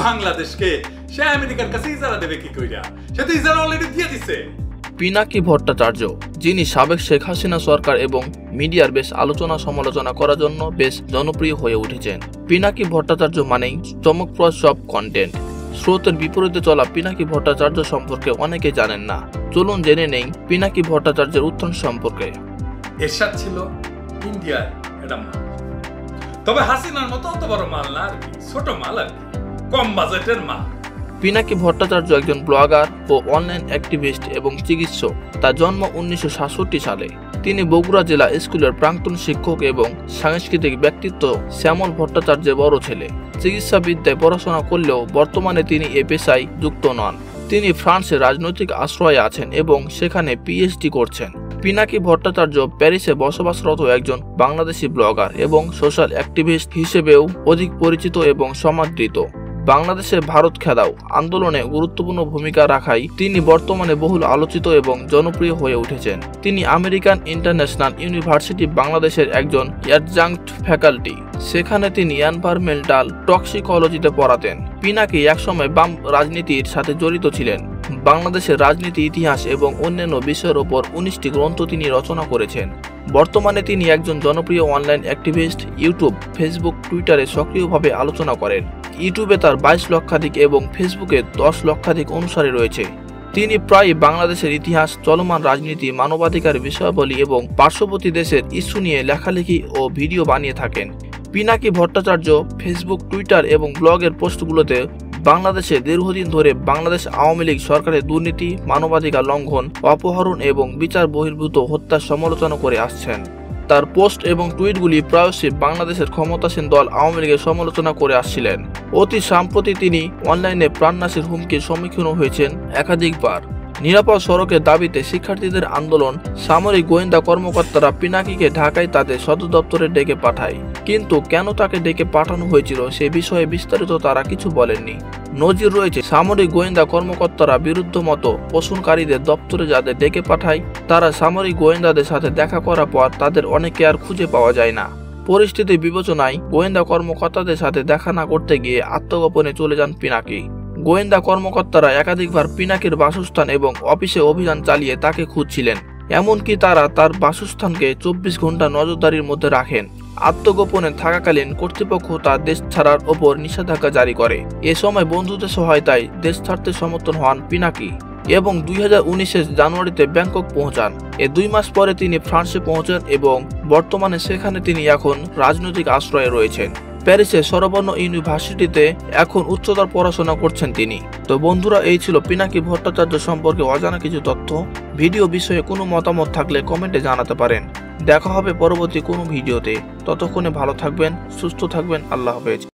বাংলাদেশকে সে আমেরিকার কাছে ইজারা দেবে কি কইরা? সে তো ইজারা অলরেডি দিয়ে দিছে। পিনাকি ভট্টাচার্য, যিনি সাবেক শেখ হাসিনা সরকার এবং মিডিয়ার বেশ আলোচনা সমালোচনা করার জন্য বেশ জনপ্রিয় হয়ে উঠেছেন। পিনাকি ভট্টাচার্য মানেই চমকপ্রদ সব কন্টেন্ট। স্রোতের বিপরীতে চলা পিনাকি ভট্টাচার্য সম্পর্কে অনেকে জানেন না। চলুন জেনে নেই পিনাকি ভট্টাচার্যের উত্থান সম্পর্কে। এরশাদ ছিল ইন্ডিয়ার একটা মাল, তবে হাসিনার মতো অত বড় মাল না আর কি, ছোট মাল আর কি, কম বাজেটের মাল। পিনাকি ভট্টাচার্য একজন ব্লগার ও অনলাইন অ্যাক্টিভিস্ট এবং চিকিৎসক। তার জন্ম 1967 সালে। তিনি বগুড়া জেলা স্কুলের প্রাক্তন শিক্ষক এবং সাংস্কৃতিক ব্যক্তিত্ব শ্যামল ভট্টাচার্যের বড় ছেলে। চিকিৎসাবিদ্যায় পড়াশোনা করলেও বর্তমানে তিনি এ পেশায় যুক্ত নন। তিনি ফ্রান্সে রাজনৈতিক আশ্রয়ে আছেন এবং সেখানে পিএইচডি করছেন। পিনাকি ভট্টাচার্য প্যারিসে বসবাসরত একজন বাংলাদেশি ব্লগার এবং সোশ্যাল অ্যাক্টিভিস্ট হিসেবেও অধিক পরিচিত এবং সমাদৃত। বাংলাদেশের ভারত খেদাও আন্দোলনে গুরুত্বপূর্ণ ভূমিকা রাখায় তিনি বর্তমানে বহুল আলোচিত এবং জনপ্রিয় হয়ে উঠেছেন। তিনি আমেরিকান ইন্টারন্যাশনাল ইউনিভার্সিটি বাংলাদেশের একজন অ্যাডজাংক্ট ফ্যাকাল্টি। সেখানে তিনি এনভায়রনমেন্টাল টক্সিকোলজিতে পড়াতেন। পিনাকি একসময় বাম রাজনীতির সাথে জড়িত ছিলেন। বাংলাদেশের রাজনীতি, ইতিহাস এবং অন্যান্য বিষয়ের ওপর 19টি গ্রন্থ তিনি রচনা করেছেন। বর্তমানে তিনি একজন জনপ্রিয় অনলাইন অ্যাক্টিভিস্ট। ইউটিউব, ফেসবুক, টুইটারে সক্রিয়ভাবে আলোচনা করেন। ইউটিউবে তার 22 লক্ষাধিক এবং ফেসবুকে 10 লক্ষাধিক অনুসারী রয়েছে। তিনি প্রায় বাংলাদেশের ইতিহাস, চলমান রাজনীতি, মানবাধিকার বিষয়াবলী এবং পার্শ্ববর্তী দেশের ইস্যু নিয়ে লেখালেখি ও ভিডিও বানিয়ে থাকেন। পিনাকি ভট্টাচার্য ফেসবুক, টুইটার এবং ব্লগের পোস্টগুলোতে বাংলাদেশে দীর্ঘদিন ধরে বাংলাদেশ আওয়ামী লীগ সরকারের দুর্নীতি, মানবাধিকার লঙ্ঘন, অপহরণ এবং বিচার বহির্ভূত হত্যার সমালোচনা করে আসছেন। তার পোস্ট এবং টুইটগুলি প্রায়শই বাংলাদেশের ক্ষমতাসীন দল আওয়ামী লীগের সমালোচনা করে আসছিলেন। অতি সম্প্রতি তিনি অনলাইনে প্রাণনাশের হুমকির সম্মুখীন হয়েছেন একাধিকবার। নিরাপদ সড়কের দাবিতে শিক্ষার্থীদের আন্দোলন, সামরিক গোয়েন্দা কর্মকর্তারা পিনাকিকে ঢাকায় তাদের সদর দপ্তরে ডেকে পাঠায়। কিন্তু কেন তাকে ডেকে পাঠানো হয়েছিল সে বিষয়ে বিস্তারিত তারা কিছু বলেননি। নজির রয়েছে, সামরিক গোয়েন্দা কর্মকর্তারা বিরুদ্ধ মতো পোষণকারীদের দপ্তরে যাদের ডেকে পাঠায় তারা সামরিক গোয়েন্দাদের সাথে দেখা করার পর তাদের অনেকে আর খুঁজে পাওয়া যায় না। পরিস্থিতি বিবেচনায় গোয়েন্দা কর্মকর্তাদের সাথে দেখা না করতে গিয়ে আত্মগোপনে চলে যান পিনাকি। গোয়েন্দা কর্মকর্তারা একাধিকবার পিনাকির বাসস্থান এবং অফিসে অভিযান চালিয়ে তাকে খুঁজছিলেন। এমনকি তারা তার বাসস্থানকে 24 ঘন্টা নজরদারির মধ্যে রাখেন। আত্মগোপনে থাকাকালীন কর্তৃপক্ষ তার দেশ ছাড়ার ওপর নিষেধাজ্ঞা জারি করে। এ সময় বন্ধুদের সহায়তায় দেশ ছাড়তে সমর্থন হন পিনাকি এবং 2019 জানুয়ারিতে ব্যাংকক পৌঁছান। 2 মাস পরে তিনি ফ্রান্সে পৌঁছান এবং বর্তমানে সেখানে তিনি এখন রাজনৈতিক আশ্রয়ে রয়েছেন। প্যারিসে সর্বর্ণ ইউনিভার্সিটিতে এখন উচ্চতর পড়াশোনা করছেন তিনি। তো বন্ধুরা, এই ছিল পিনাকি ভট্টাচার্য সম্পর্কে অজানা কিছু তথ্য। ভিডিও বিষয়ে কোনো মতামত থাকলে কমেন্টে জানাতে পারেন। দেখা হবে পরবর্তী কোনো ভিডিওতে। ততক্ষণে ভালো থাকবেন, সুস্থ থাকবেন। আল্লাহ হাফেজ।